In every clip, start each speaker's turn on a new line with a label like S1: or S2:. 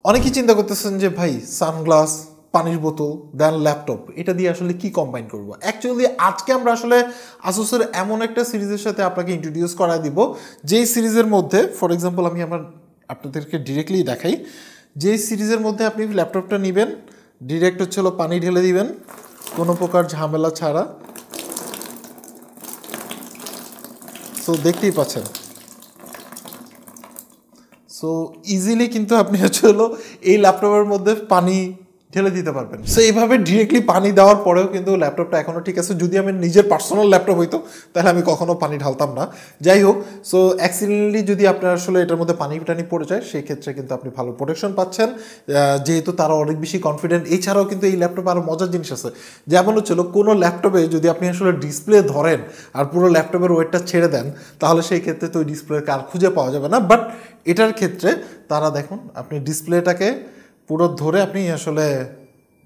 S1: অনেকেই চিন্তা করতেছেন যে ভাই সানগ্লাস, পানির বোতল, দেন ল্যাপটপ, এটা দিয়ে আসলে কি কম্বাইন করব। অ্যাকচুয়ালি আজকে আমরা আসলে আসুসের এমন একটা সিরিজের সাথে আপনাকে ইন্ট্রোডিউস করায় দিব, যেই সিরিজের মধ্যে ফর এক্সাম্পল আমি আপনাদেরকে ডিরেক্টলি দেখাই। যেই সিরিজের মধ্যে আপনি ল্যাপটপটা নেবেন, ডিরেক্ট হচ্ছে হলো পানি ঢেলে দিবেন কোনো প্রকার ঝামেলা ছাড়া। সো দেখতেই পাচ্ছেন, সো ইজিলি কিন্তু আপনি হচ্ছে হলো এই ল্যাপটপের মধ্যে পানি ঢেলে দিতে পারবেন। সো এইভাবে ডিরেক্টলি পানি দেওয়ার পরেও কিন্তু ল্যাপটপটা এখনও ঠিক আছে। যদি আমি নিজের পার্সোনাল ল্যাপটপ হইতো তাহলে আমি কখনো পানি ঢালতাম না। যাই হোক, সো অ্যাক্সিডেন্টালি যদি আপনার আসলে এটার মধ্যে পানি টানি পড়ে যায়, সেই ক্ষেত্রে কিন্তু আপনি ভালো প্রোটেকশন পাচ্ছেন, যেহেতু তারা অনেক বেশি কনফিডেন্ট। এছাড়াও কিন্তু এই ল্যাপটপে আরও মজার জিনিস আছে, যেমন হচ্ছিল কোনো ল্যাপটপে যদি আপনি আসলে ডিসপ্লে ধরেন আর পুরো ল্যাপটপের ওয়েটটা ছেড়ে দেন, তাহলে সেই ক্ষেত্রে তো ওই ডিসপ্লের কার খুঁজে পাওয়া যাবে না। বাট এটার ক্ষেত্রে তারা দেখুন, আপনি ডিসপ্লেটাকে পুরো ধরে আপনি আসলে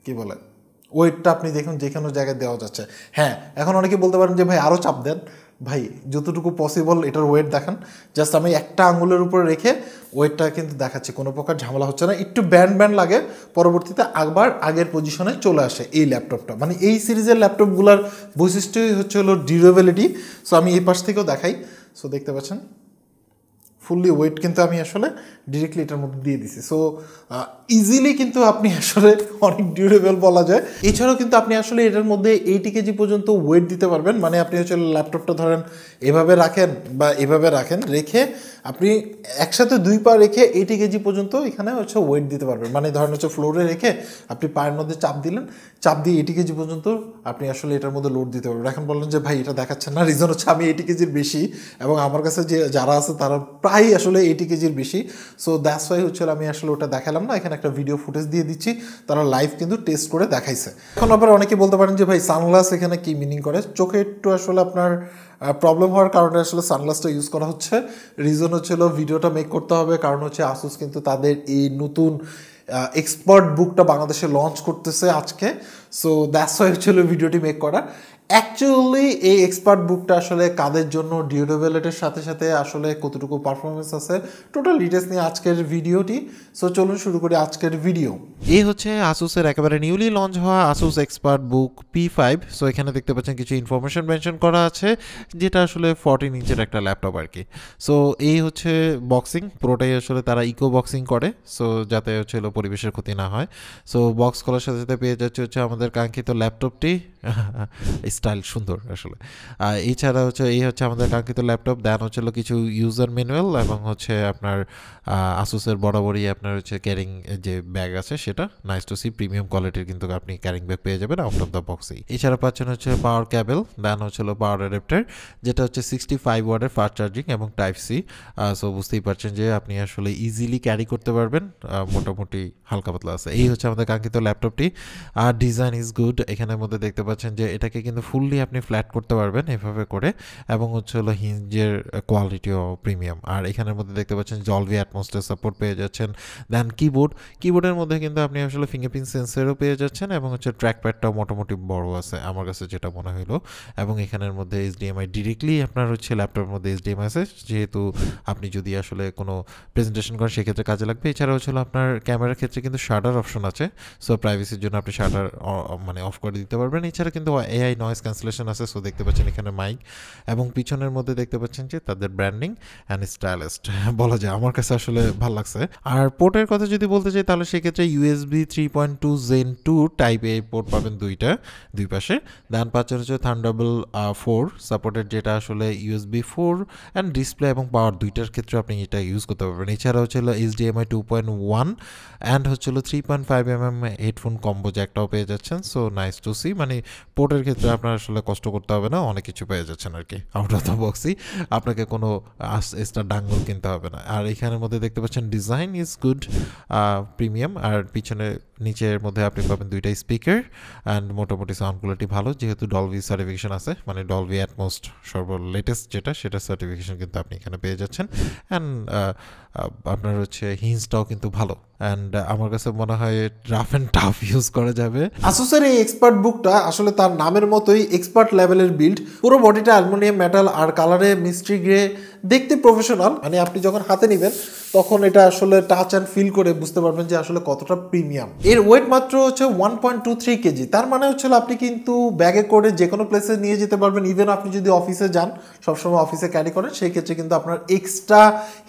S1: কি বলে ওয়েটটা আপনি দেখুন যে কোনো জায়গায় দেওয়া যাচ্ছে। হ্যাঁ, এখন অনেকে বলতে পারেন যে ভাই আরও চাপ দেন। ভাই যতটুকু পসিবল এটার ওয়েট দেখান। জাস্ট আমি একটা আঙুলের উপরে রেখে ওয়েটটা কিন্তু দেখাচ্ছি, কোনো প্রকার ঝামেলা হচ্ছে না। একটু ব্যান্ড লাগে, পরবর্তীতে আবার আগের পজিশনে চলে আসে এই ল্যাপটপটা। মানে এই সিরিজের ল্যাপটপগুলোর বৈশিষ্ট্যই হচ্ছে হলো ডিউরেবিলিটি। সো আমি এই পাশ থেকেও দেখাই। সো দেখতে পাচ্ছেন ফুললি ওয়েট কিন্তু আমি আসলে ডিরেক্টলি এটার মধ্যে দিয়ে দিছি। সো ইজিলি কিন্তু আপনি আসলে অনেক ডিউরেবল বলা যায়। এছাড়াও কিন্তু আপনি আসলে এটার মধ্যে 80 কেজি পর্যন্ত ওয়েট দিতে পারবেন। মানে আপনি হচ্ছে ল্যাপটপটা ধরেন এভাবে রাখেন বা এভাবে রাখেন, রেখে আপনি একসাথে 2 পা রেখে 80 কেজি পর্যন্ত এখানে হচ্ছে ওয়েট দিতে পারবেন। মানে ধরেন হচ্ছে ফ্লোরে রেখে আপনি পায়ের মধ্যে চাপ দিলেন, চাপ দিয়ে 80 কেজি পর্যন্ত আপনি আসলে এটার মধ্যে লোড দিতে পারবেন। এখন বললেন যে ভাই এটা দেখাচ্ছেন না, রিজন হচ্ছে আমি 80 কেজির বেশি এবং আমার কাছে যে যারা আছে তারা প্রায় আসলে 80 কেজির বেশি। সো দ্যাটস ওয়াই হচ্ছে আমি আসলে ওটা দেখালাম না। এখানে একটা ভিডিও ফুটেজ দিয়ে দিচ্ছি, তারা লাইভ কিন্তু টেস্ট করে দেখাইছে। এখন আবার অনেকে বলতে পারেন যে ভাই সানগ্লাস এখানে কি মিনিং করে। চোখে একটু আসলে আপনার প্রবলেম হওয়ার কারণে আসলে সানগ্লাসটা ইউজ করা হচ্ছে। রিজন হচ্ছিল ভিডিওটা মেক করতে হবে, কারণ হচ্ছে আসুস কিন্তু তাদের এই নতুন এক্সপার্ট বুকটা বাংলাদেশে লঞ্চ করতেছে আজকে। সো দ্যাটস ওয়াই হচ্ছিল ভিডিওটি মেক করা। অ্যাকচুয়ালি এই এক্সপার্ট বুকটা আসলে কাদের জন্য, ডিউরেবিলিটির সাথে সাথে আসলে কতটুকু পারফরমেন্স আছে, টোটাল ডিটেলস নিয়ে আজকের ভিডিওটি। সো চলুন শুরু করি আজকের ভিডিও।
S2: এই হচ্ছে আসুসের একেবারে নিউলি লঞ্চ হওয়া আসুস এক্সপার্ট বুক P5। সো এখানে দেখতে পাচ্ছেন কিছু ইনফরমেশন মেনশন করা আছে, যেটা আসলে 14 ইঞ্চের একটা ল্যাপটপ আর কি। সো এই হচ্ছে বক্সিং, পুরোটাই আসলে তারা ইকো বক্সিং করে, সো যাতে হচ্ছে পরিবেশের ক্ষতি না হয়। সো বক্স খোলার সাথে সাথে পেয়ে যাচ্ছে হচ্ছে আমাদের কাঙ্ক্ষিত ল্যাপটপটি। স্টাইল সুন্দর আসলে। এছাড়া হচ্ছে এই হচ্ছে আমাদের কাঙ্ক্ষিত ল্যাপটপ। দেন হচ্ছিল কিছু ইউজার ম্যানুয়াল এবং হচ্ছে আপনার আসুসের বরাবরই আপনার হচ্ছে ক্যারিং যে ব্যাগ আছে সেটা নাইস টু সি, প্রিমিয়াম কোয়ালিটির কিন্তু আপনি ক্যারিং ব্যাগ পেয়ে যাবেন আউট অফ দ্য বক্সেই। এছাড়া পাচ্ছেন হচ্ছে পাওয়ার ক্যাবেল, দেন হচ্ছিল পাওয়ার অ্যাডাপ্টার, যেটা হচ্ছে 65 ওয়াটের ফাস্ট চার্জিং এবং টাইপ সি। সো বুঝতেই পারছেন যে আপনি আসলে ইজিলি ক্যারি করতে পারবেন, মোটামুটি হালকা পাতলা আছে। এই হচ্ছে আমাদের কাঙ্ক্ষিত ল্যাপটপটি। আর ডিজাইন ইজ গুড। এখানের মধ্যে দেখতে পাচ্ছেন যে এটাকে কিন্তু ফুললি আপনি ফ্ল্যাট করতে পারবেন এভাবে করে, এবং হচ্ছে হলো হিঞ্জের কোয়ালিটিও প্রিমিয়াম। আর এখানের মধ্যে দেখতে পাচ্ছেন ডলবি অ্যাটমসের সাপোর্ট পেয়ে যাচ্ছেন। দেন কিবোর্ডের মধ্যে কিন্তু আপনি আসলে ফিঙ্গারপ্রিন্ট সেন্সরও পেয়ে যাচ্ছেন, এবং হচ্ছে ট্র্যাকপ্যাডটাও মোটামুটি বড় আছে আমার কাছে যেটা মনে হলো। এবং এখানের মধ্যে HDMI ডিরেক্টলি আপনার হচ্ছে ল্যাপটপের মধ্যে HDMI আছে, যেহেতু আপনি যদি আসলে কোনো প্রেজেন্টেশন করেন সেক্ষেত্রে কাজে লাগবে। এছাড়া হচ্ছিল আপনার ক্যামেরার ক্ষেত্রে কিন্তু শাটার অপশন আছে, সো প্রাইভেসির জন্য আপনি শাটার মানে অফ করে দিতে পারবেন। এছাড়া কিন্তু AI নয়েজ ক্যান্সেলেশন আছে। সো দেখতে পাচ্ছেন এখানে মাইক, এবং পিছনের মধ্যে দেখতে পাচ্ছেন যে তাদের ব্র্যান্ডিং অ্যান্ড স্টাইলিস্ট বলা যায়, আমার কাছে আসলে ভালো লাগছে। আর পোর্টের কথা যদি বলতে চাই তাহলে সেক্ষেত্রে USB 3.2 Gen 2 type A port পাবেন দুই পাশে। দেন পাচ্ছেন হচ্ছে Thunderbolt 4 সাপোর্টেড, যেটা আসলে USB 4 অ্যান্ড ডিসপ্লে এবং পাওয়ার দুইটার ক্ষেত্রে আপনি এটা ইউজ করতে পারবেন। এছাড়া হচ্ছিল HDMI 2.1 অ্যান্ড হচ্ছিল 3.5mm হেডফোন কম্বো জ্যাকটাও পেয়ে যাচ্ছেন। সো নাইস টু সি, মানে পোর্টের ক্ষেত্রে আপনার আসলে কষ্ট করতে হবে না, অনেক কিছু পেয়ে যাচ্ছেন আর কি আউট অফ দ্য বক্সই। আপনাকে কোনো এক্সট্রা ডাঙ্গল কিনতে হবে না। আর এখানের মধ্যে দেখতে পাচ্ছেন ডিজাইন ইজ গুড, প্রিমিয়াম। আর পিছনে নিচের মধ্যে আপনি পাবেন দুইটা স্পিকার, অ্যান্ড মোটামুটি সাউন্ড কোয়ালিটি ভালো, যেহেতু ডলবি সার্টিফিকেশন আছে, মানে ডলবি অ্যাটমস লেটেস্ট সেটা সার্টিফিকেশন কিন্তু আপনি এখানে পেয়ে যাচ্ছেন। অ্যান্ড আপনার হচ্ছে হিঞ্জটাও কিন্তু ভালো, অ্যান্ড আমার কাছে মনে হয় রাফ অ্যান্ড টাফ ইউজ করা যাবে।
S1: আসুসের এই এক্সপার্ট বুকটা আসলে তার নামের মতোই এক্সপার্ট লেভেলের বিল্ড। পুরো বডিটা অ্যালুমিনিয়াম মেটাল আর কালারে মিস্ট্রি গ্রে, দেখতে প্রফেশনাল, মানে আপনি যখন হাতে নেবেন তখন এটা আসলে টাচ অ্যান্ড ফিল করে বুঝতে পারবেন যে আসলে কতটা প্রিমিয়াম। এর ওয়েট মাত্র হচ্ছে 1.23 কেজি, তার মানে হচ্ছে আপনি কিন্তু ব্যাগে করে যে কোনো প্লেসে নিয়ে যেতে পারবেন। ইভেন আপনি যদি অফিসে যান, সবসময় অফিসে ক্যারি করেন, সেই ক্ষেত্রে কিন্তু আপনার এক্সট্রা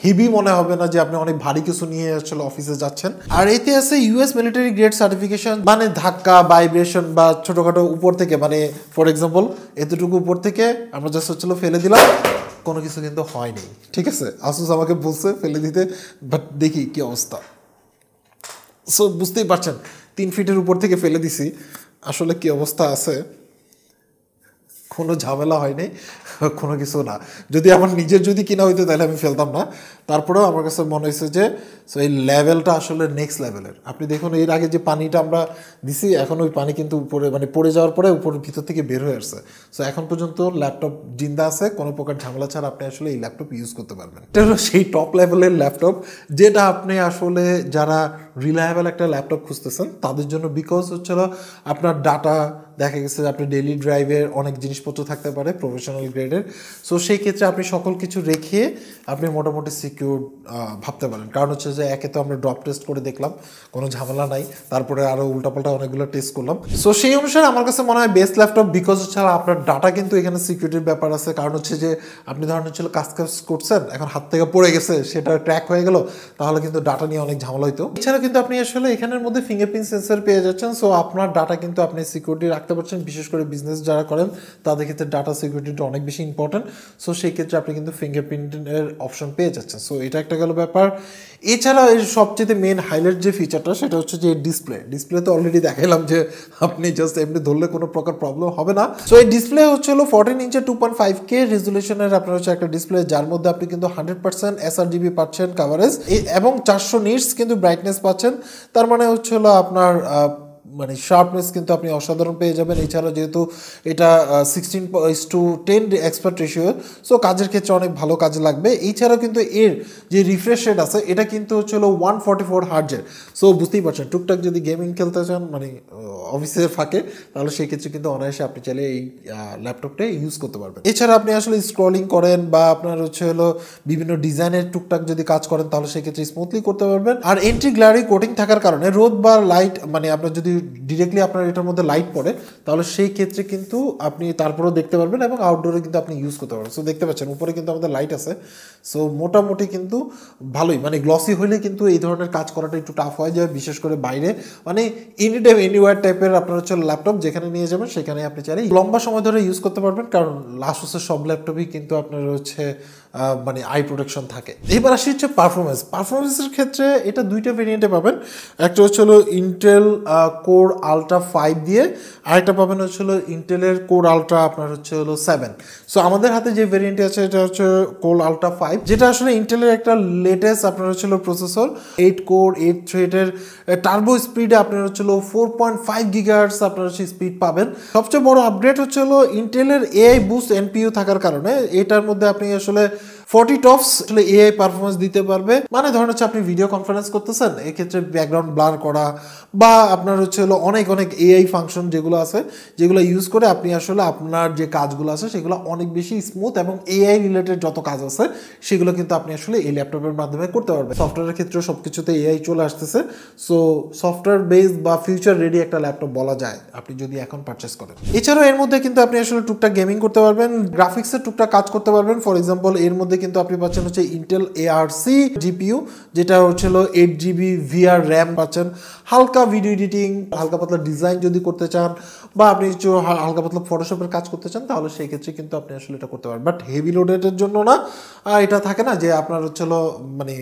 S1: হেভি মনে হবে না যে আপনি অনেক ভারী কিছু নিয়ে আসলে অফিসে যাচ্ছেন। আর এতে আছে ইউএস মিলিটারি গ্রেড সার্টিফিকেশন, মানে ধাক্কা, ভাইব্রেশন বা ছোটোখাটো উপর থেকে, মানে ফর এক্সাম্পল এতটুকু উপর থেকে আমরা জাস্ট হচ্ছিল ফেলে দিলাম, কোনো কিছু কিন্তু হয়নি, ঠিক আছে। আসুস আমাকে বলছে ফেলে দিতে, বাট দেখি কি অবস্থা। সো বুঝতেই পারছেন 3 ফিটের উপর থেকে ফেলে দিছি, আসলে কি অবস্থা আছে। কোনো ঝামেলা হয়নি, কোনো কিছু না। যদি আমার নিজের যদি কিনা হইতো তাহলে আমি ফেলতাম না। তারপরেও আমার কাছে মনে হয়েছে যে সো এই লেভেলটা আসলে নেক্সট লেভেলের। আপনি দেখুন এর আগে যে পানিটা আমরা দিছি, এখন ওই পানি কিন্তু উপরে মানে পড়ে যাওয়ার পরে উপর ভিতর থেকে বের হয়ে আসছে। সো এখন পর্যন্ত ল্যাপটপ জিন্দা আছে, কোনো প্রকার ঝামেলা ছাড়া আপনি আসলে এই ল্যাপটপ ইউজ করতে পারবেন। এটা হলো সেই টপ লেভেলের ল্যাপটপ যেটা আপনি আসলে যারা রিলায়েবল একটা ল্যাপটপ খুঁজতেছেন তাদের জন্য, বিকজ হচ্ছিল আপনার ডাটা দেখা গেছে আপনি ডেইলি ড্রাইভের অনেক জিনিসপত্র থাকতে পারে প্রফেশনাল গ্রেডের। সো সেই ক্ষেত্রে আপনি সকল কিছু রেখে আপনি মোটামুটি সিকিউর ভাবতে পারেন। কারণ হচ্ছে যে একে তো আমরা ড্রপ টেস্ট করে দেখলাম, কোনো ঝামেলা নাই, তারপরে আরও উল্টাপাল্টা অনেকগুলো টেস্ট করলাম। সো সেই অনুসারে আমার কাছে মনে হয় বেস্ট ল্যাপটপ, বিকজ হচ্ছে আপনার ডাটা কিন্তু এখানে সিকিউরিটির ব্যাপার আছে। কারণ হচ্ছে যে আপনি ধরেন হচ্ছিল কাজ করছেন, এখন হাত থেকে পড়ে গেছে, সেটা ট্র্যাক হয়ে গেল, তাহলে কিন্তু ডাটা নিয়ে অনেক ঝামেলা হইতো। এছাড়া কিন্তু আপনি আসলে এখানের মধ্যে ফিঙ্গারপ্রিন্ট সেন্সর পেয়ে যাচ্ছেন। সো আপনার ডাটা কিন্তু আপনি সিকিউরিটি রাখতে পারছেন, বিশেষ করে বিজনেস যারা করেন তাদের ক্ষেত্রে ডাটা সিকিউরিটিটা অনেক বেশি ইম্পর্টেন্ট। সো সেই ক্ষেত্রে আপনি কিন্তু ফিঙ্গারপ্রিন্টের অপশন পেয়ে যাচ্ছেন। সো এটা একটা গেল ব্যাপার। এছাড়া এর সবচেয়ে মেন হাইলাইট যে ফিচারটা সেটা হচ্ছে যে ডিসপ্লে তো অলরেডি দেখালাম যে আপনি জাস্ট এমনি ধরলে কোনো প্রকার প্রবলেম হবে না। সো এই ডিসপ্লে হচ্ছে 14 ইঞ্চের 2.5K রেজুলেশনের আপনার হচ্ছে একটা ডিসপ্লে, যার মধ্যে আপনি কিন্তু 100% sRGB পাচ্ছেন কাভারেজ এবং 400 নিটস কিন্তু ব্রাইটনেস পাচ্ছেন। তার মানে হচ্ছে আপনার মানে শার্পনেস কিন্তু আপনি অসাধারণ পেয়ে যাবেন। এছাড়া যেহেতু এটা 16:10 এক্সপার্ট রেশিও, সো কাজের ক্ষেত্রে অনেক ভালো কাজে লাগবে। এছাড়াও কিন্তু এর যে রিফ্রেশ রেট আছে এটা কিন্তু হচ্ছে 144 হার্টজের। সো বুঝতেই পারছেন টুকটাক যদি গেমিং খেলতে চান মানে অফিসের ফাঁকে, তাহলে সেই ক্ষেত্রে কিন্তু অনায়াসে আপনি চাইলে এই ল্যাপটপটা ইউজ করতে পারবেন। এছাড়া আপনি আসলে স্ক্রলিং করেন বা আপনার হচ্ছে বিভিন্ন ডিজাইনের টুকটাক যদি কাজ করেন তাহলে সেক্ষেত্রে স্মুথলি করতে পারবেন। আর এন্ট্রি গ্লারি কোটিং থাকার কারণে রোদ বা লাইট, মানে আপনার যদি ডিরেক্টলি আপনার এটার মধ্যে লাইট পড়ে তাহলে সেই ক্ষেত্রে কিন্তু আপনি তারপরেও দেখতে পারবেন এবং আউটডোরে কিন্তু আপনি ইউজ করতে পারবেন। সো দেখতে পাচ্ছেন উপরে কিন্তু আমাদের লাইট আছে। সো মোটামুটি কিন্তু ভালোই, মানে গ্লসি হইলে কিন্তু এই ধরনের কাজ করাটা একটু টাফ হয়ে যায়, বিশেষ করে বাইরে, মানে এনি টাইম এনিওয়ার টাইপের আপনার হচ্ছে ল্যাপটপ যেখানে নিয়ে যাবেন সেখানে আপনি চাইলে লম্বা সময় ধরে ইউজ করতে পারবেন। কারণ আসুসের সব ল্যাপটপই কিন্তু আপনার হচ্ছে মানে আই প্রোটেকশন থাকে। এবার আসি হচ্ছে পারফরমেন্সের ক্ষেত্রে এটা দুইটা ভেরিয়েন্টে পাবেন। একটা হচ্ছে ইন্টেল কোর আলট্রা 5 দিয়ে, আরেকটা পাবেন হচ্ছে ইন্টেলের কোর আলট্রা আপনার হচ্ছে 7। সো আমাদের হাতে যে ভেরিয়েন্টটি আছে এটা হচ্ছে কোর আলট্রা 5, যেটা আসলে ইন্টেলের একটা লেটেস্ট আপনার হচ্ছে প্রসেসর, 8 কোর 8 থ্রেডের টার্বো স্পিডে আপনার হচ্ছে 4.5 গিগাহার্টজ আপনার হচ্ছে স্পিড পাবেন। সবচেয়ে বড় আপগ্রেড হচ্ছে ইন্টেলের এআই বুস্ট এনপিইউ থাকার কারণে এটার মধ্যে আপনি আসলে 40 টপস আসলে এআই পারফরমেন্স দিতে পারবে। মানে ধরেন হচ্ছে আপনি ভিডিও কনফারেন্স করতেছেন, এক্ষেত্রে ব্যাকগ্রাউন্ড ব্লার করা বা আপনার হচ্ছে অনেক এআই ফাংশন যেগুলো আছে যেগুলো ইউজ করে আপনি আসলে আপনার যে কাজগুলো আছে সেগুলো অনেক বেশি স্মুথ এবং এআই রিলেটেড যত কাজ আছে সেগুলো কিন্তু আপনি আসলে এই ল্যাপটপের মাধ্যমে করতে পারবেন। সফটওয়্যারের ক্ষেত্রে সব কিছুতে এআই চলে আসতেছে। সো সফটওয়্যার বেসড বা ফিউচার রেডি একটা ল্যাপটপ বলা যায় আপনি যদি এখন পারচেস করেন। এছাড়াও এর মধ্যে কিন্তু আপনি আসলে টুকটাক গেমিং করতে পারবেন, গ্রাফিক্সের টুকটাক কাজ করতে পারবেন। ফর এক্সাম্পল এর মধ্যে কিন্তু আপনি পাচ্ছেন হচ্ছে ইন্টেল ARC জিপিইউ, যেটা হচ্ছিল 8GB VR র্যাম পাচ্ছেন। হালকা ভিডিও এডিটিং, হালকা পাতলা ডিজাইন যদি করতে চান বা আপনি হালকা পাতলা ফটোশপের কাজ করতে চান তাহলে সেই ক্ষেত্রে কিন্তু আপনি আসলে এটা করতে পারেন। বাট হেভি লোডেডের জন্য না, এটা থাকে না যে আপনার হচ্ছিল মানে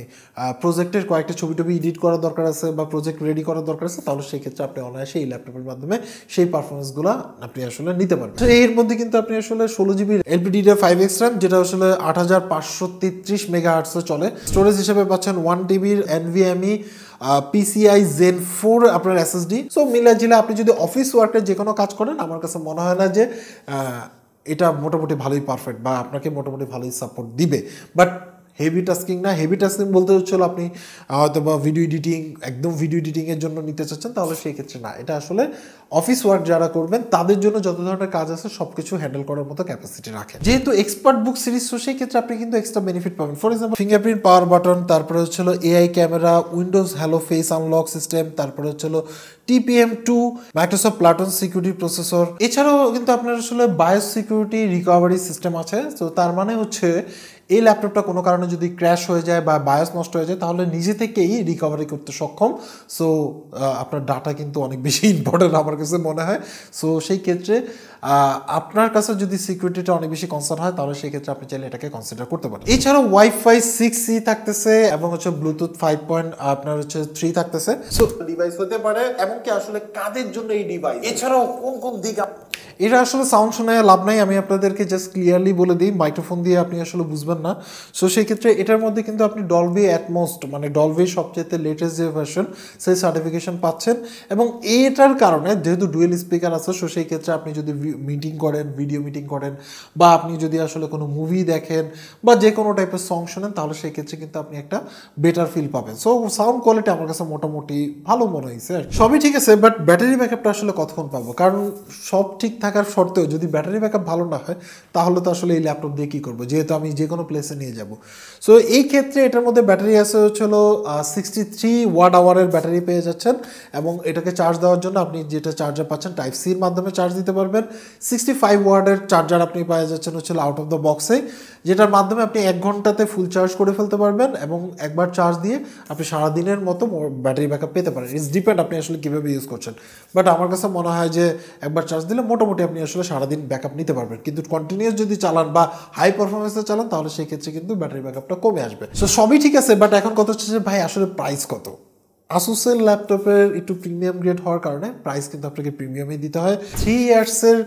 S1: প্রজেক্টের কয়েকটা ছবি টবি এডিট করার দরকার আছে বা প্রজেক্ট রেডি করার দরকার আছে, তাহলে সেই ক্ষেত্রে আপনি অনায়াসে এই ল্যাপটপের মাধ্যমে সেই পারফরমেন্সগুলো আপনি আসলে নিতে পারবেন। এর মধ্যে কিন্তু আপনি আসলে 16GB LPDDR5X RAM, যেটা আসলে 8533 মেগাহার্টজে চলে। স্টোরেজ হিসেবে পাচ্ছেন 1TB NVMe PCI Zen 4 আপনার SSD। সো মিলাজিলা আপনি যদি অফিস ওয়ার্কের যে কোনো কাজ করেন আমার কাছে মনে হয় না যে এটা মোটামুটি ভালোই পারফেক্ট বা আপনাকে মোটামুটি ভালোই সাপোর্ট দিবে। বাট হেভি টাস্কিং না। হেভি টাস্কিং বলতে হচ্ছিল আপনি হয়তো বা ভিডিও এডিটিং, একদম ভিডিও এডিটিংয়ের জন্য নিতে চাচ্ছেন, তাহলে সেই ক্ষেত্রে না। এটা আসলে অফিস ওয়ার্ক যারা করবেন তাদের জন্য যত ধরনের কাজ আছে সব কিছু হ্যান্ডেল করার মতো ক্যাপাসিটি রাখে। যেহেতু এক্সপার্ট বুক সিরিজ, তো সেই ক্ষেত্রে আপনি কিন্তু এক্সট্রা বেনিফিট পাবেন। For example fingerprint power button, তারপরে হচ্ছিল AI camera, Windows hello face unlock system, তারপরে হচ্ছিল TPM2, Microsoft platoon security processor. এছাড়াও কিন্তু আপনার আসলে বায়োস সিকিউরিটি রিকভারি সিস্টেম আছে। তো তার মানে হচ্ছে এই ল্যাপটপটা কোনো কারণে যদি ক্র্যাশ হয়ে যায় বা বায়োস নষ্ট হয়ে যায় তাহলে নিজে থেকেই রিকভারি করতে সক্ষম। সো আপনার ডাটা কিন্তু অনেক বেশি ইম্পর্টেন্ট আমার কাছে মনে হয়। সো সেই ক্ষেত্রে আপনার কাছে যদি সিকিউরিটিটা অনেক বেশি কনসার্ন হয় তাহলে সেই ক্ষেত্রে আপনি চাইলে এটাকে কনসিডার করতে পারেন। এছাড়াও ওয়াইফাই 6E থাকতেছে এবং হচ্ছে ব্লুটুথ 5.3 থাকতেছে। সো ডিভাইস হতে পারে, এমনকি আসলে কাদের জন্য এই ডিভাইস, এছাড়াও কোন কোন দিক। এটা আসলে সাউন্ড শোনায় লাভ নাই, আমি আপনাদেরকে জাস্ট ক্লিয়ারলি বলে দিই, মাইক্রোফোন দিয়ে আপনি আসলে বুঝবেন না। সো সেই ক্ষেত্রে এটার মধ্যে কিন্তু আপনি ডলবি অ্যাটমস, মানে ডলবির সবচেয়ে লেটেস্ট যে ভার্সন, সেই সার্টিফিকেশন পাচ্ছেন। এবং এটার কারণে যেহেতু ডুয়েল স্পিকার আছে, সো সেই ক্ষেত্রে আপনি যদি মিটিং করেন, ভিডিও মিটিং করেন, বা আপনি যদি আসলে কোনো মুভি দেখেন বা যে কোনো টাইপের সং শোনেন, তাহলে সেই ক্ষেত্রে কিন্তু আপনি একটা বেটার ফিল পাবেন। সো সাউন্ড কোয়ালিটি আমার কাছে মোটামুটি ভালো মনে হয়েছে। সবই ঠিক আছে, বাট ব্যাটারি ব্যাকআপটা আসলে কতক্ষণ পাবো? কারণ সব ঠিক থাকার সত্ত্বেও যদি ব্যাটারি ব্যাকআপ ভালো না হয় তাহলে তো আসলে এই ল্যাপটপ দিয়ে কী করবো, যেহেতু আমি যে কোনো প্লেসে নিয়ে যাব। সো এই ক্ষেত্রে এটার মধ্যে ব্যাটারি আছে হচ্ছিল 63 ওয়াট আওয়ারের ব্যাটারি পেয়ে যাচ্ছেন। এবং এটাকে চার্জ দেওয়ার জন্য আপনি যেটা চার্জার পাচ্ছেন টাইপ সির মাধ্যমে চার্জ দিতে পারবেন। 65 ওয়াটের চার্জার আপনি পেয়ে যাচ্ছেন হচ্ছিল আউট অফ দ্য বক্সে, যেটার মাধ্যমে আপনি 1 ঘন্টাতে ফুল চার্জ করে ফেলতে পারবেন। এবং একবার চার্জ দিয়ে আপনি সারাদিনের মতো ব্যাটারি ব্যাকআপ পেতে পারেন। ইটস ডিপেন্ড আপনি আসলে কীভাবে ইউজ করছেন। বাট আমার কাছে মনে হয় যে একবার চার্জ দিলে মোটামুটি আপনি আসলে সারাদিন ব্যাকআপ নিতে পারবেন। কিন্তু কন্টিনিউয়াস যদি চালান বা হাই পারফরমেন্সে চালান তাহলে সেই ক্ষেত্রে কিন্তু ব্যাটারি ব্যাকআপটা কমে আসবে। সো সবই ঠিক আছে, বাট এখন কথা হচ্ছে যে ভাই আসলে প্রাইস কত? আসুসের ল্যাপটপের একটু প্রিমিয়াম গ্রেড হওয়ার কারণে প্রাইস কিন্তু আপনাকে প্রিমিয়ামই দিতে হয়। 3 ইয়ার্সের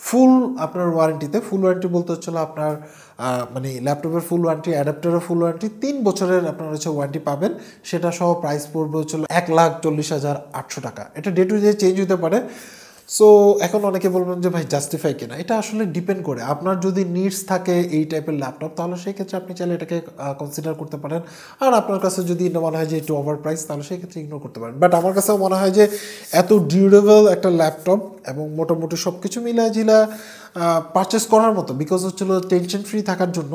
S1: ফুল আপনার ওয়ারেন্টিতে, ফুল ওয়ারেন্টি বলতে হচ্ছিল আপনার মানে ল্যাপটপের ফুল ওয়ারেন্টি, অ্যাডাপ্টারের ফুল ওয়ারেন্টি, 3 বছরের আপনার হচ্ছে ওয়ারেন্টি পাবেন। সেটা সহ প্রাইস পড়বে হচ্ছিল 1,40,800 টাকা। এটা ডে টু ডে চেঞ্জ হতে পারে। সো এখন অনেকে বলবেন যে ভাই জাস্টিফাই কিনা, এটা আসলে ডিপেন্ড করে। আপনার যদি নিডস থাকে এই টাইপের ল্যাপটপ তাহলে সেই ক্ষেত্রে আপনি চাইলে এটাকে কনসিডার করতে পারেন। আর আপনার কাছে যদি মনে হয় যে একটু ওভার প্রাইস তাহলে সেই ক্ষেত্রে ইগনোর করতে পারেন। বাট আমার কাছেও মনে হয় যে এত ডিউরেবল একটা ল্যাপটপ এবং মোটামুটি সব কিছু মিলাজিলা পারচেস করার মতো, বিকজ হচ্ছিল টেনশন ফ্রি থাকার জন্য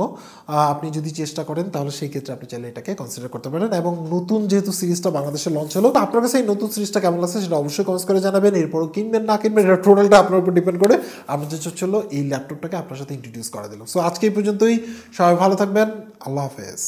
S1: আপনি যদি চেষ্টা করেন তাহলে সেই ক্ষেত্রে আপনি চাইলে এটাকে কনসিডার করতে পারেন। এবং নতুন যেহেতু সিরিজটা বাংলাদেশে লঞ্চ হলো, তো আপনার কাছে এই নতুন সিরিজটা কেমন লাগছে সেটা অবশ্যই কমেন্ট করে জানাবেন। এরপরও কিনবেন না কিনবেন এটা টোটালটা আপনার উপর ডিপেন্ড করে। আমরা যে হচ্ছিল এই ল্যাপটপটাকে আপনার সাথে ইন্ট্রোডিউস করে দিলাম। সো আজকে এই পর্যন্তই, সবাই ভালো থাকবেন, আল্লাহ হাফেজ।